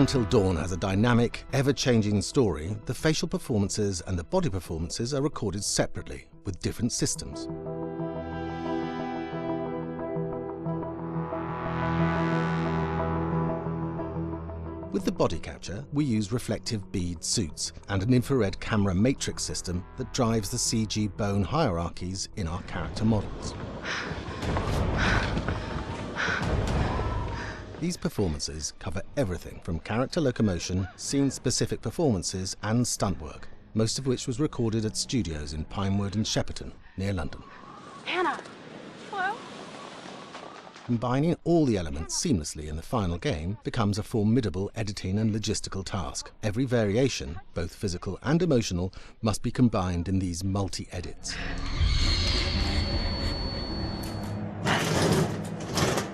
Until Dawn has a dynamic, ever-changing story, the facial performances and the body performances are recorded separately, with different systems. With the body capture, we use reflective bead suits and an infrared camera matrix system that drives the CG bone hierarchies in our character models. These performances cover everything from character locomotion, scene-specific performances and stunt work, most of which was recorded at studios in Pinewood and Shepperton, near London. Hannah! Hello? Combining all the elements seamlessly in the final game becomes a formidable editing and logistical task. Every variation, both physical and emotional, must be combined in these multi-edits.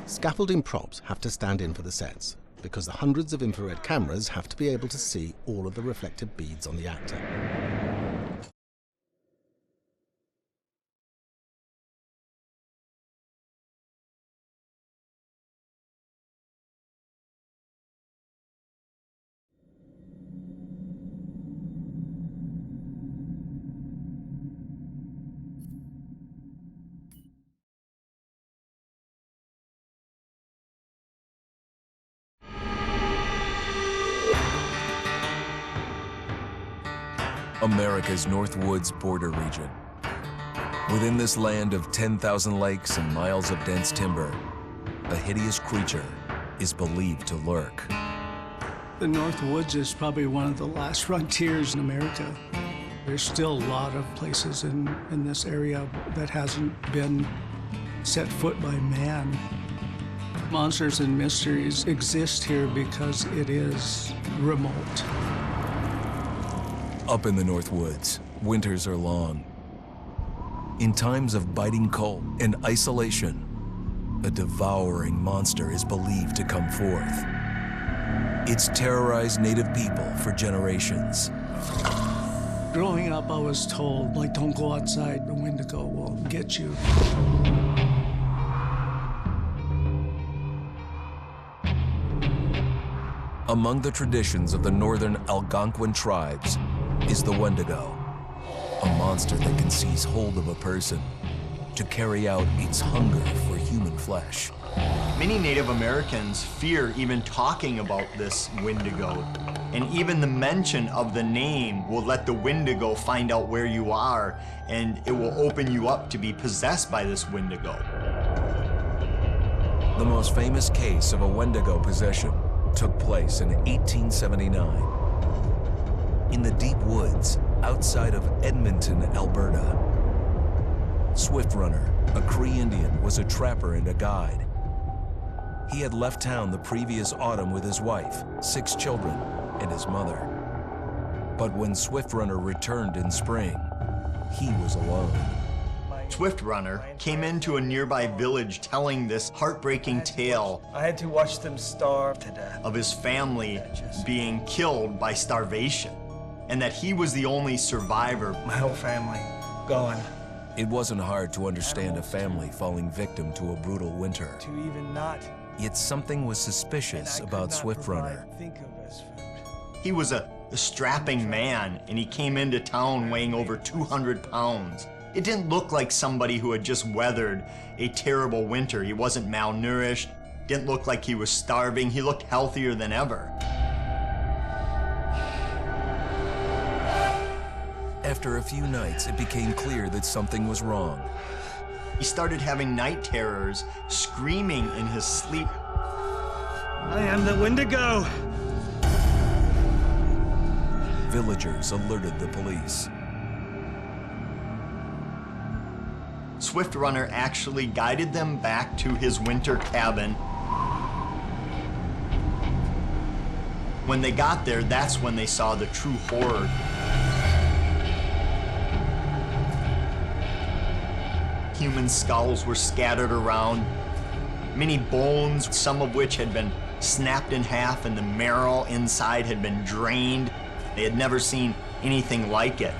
Scaffolding props have to stand in for the sets, because the hundreds of infrared cameras have to be able to see all of the reflective beads on the actor. America's North Woods border region. Within this land of 10,000 lakes and miles of dense timber, a hideous creature is believed to lurk. The North Woods is probably one of the last frontiers in America. There's still a lot of places in this area that hasn't been set foot by man. Monsters and mysteries exist here because it is remote. Up in the North Woods, winters are long. In times of biting cold and isolation, a devouring monster is believed to come forth. It's terrorized native people for generations. Growing up, I was told, like, don't go outside, the Wendigo will get you. Among the traditions of the northern Algonquin tribes is the Wendigo, a monster that can seize hold of a person to carry out its hunger for human flesh. Many Native Americans fear even talking about this Wendigo, and even the mention of the name will let the Wendigo find out where you are, and it will open you up to be possessed by this Wendigo. The most famous case of a Wendigo possession took place in 1879. In the deep woods outside of Edmonton, Alberta. Swift Runner, a Cree Indian, was a trapper and a guide. He had left town the previous autumn with his wife, 6 children, and his mother. But when Swift Runner returned in spring, he was alone. Swift Runner came into a nearby village telling this heartbreaking tale. I had to watch them starve to death. Of his family being killed by starvation, and that he was the only survivor. My whole family gone. It wasn't hard to understand a family falling victim to a brutal winter. To even not. Yet something was suspicious about Swift Runner. He was a strapping man, and he came into town weighing over 200 pounds. It didn't look like somebody who had just weathered a terrible winter. He wasn't malnourished, didn't look like he was starving. He looked healthier than ever. After a few nights, it became clear that something was wrong. He started having night terrors, screaming in his sleep. I am the Wendigo! Villagers alerted the police. Swift Runner actually guided them back to his winter cabin. When they got there, that's when they saw the true horror. Human skulls were scattered around, many bones, some of which had been snapped in half and the marrow inside had been drained. They had never seen anything like it.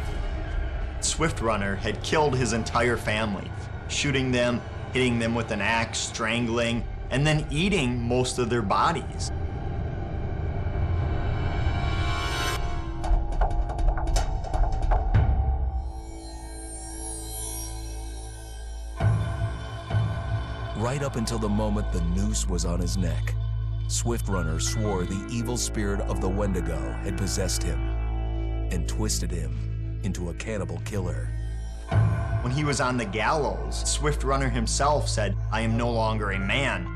Swift Runner had killed his entire family, shooting them, hitting them with an axe, strangling, and then eating most of their bodies. right up until the moment the noose was on his neck. Swift Runner swore the evil spirit of the Wendigo had possessed him and twisted him into a cannibal killer. When he was on the gallows, Swift Runner himself said, "I am no longer a man.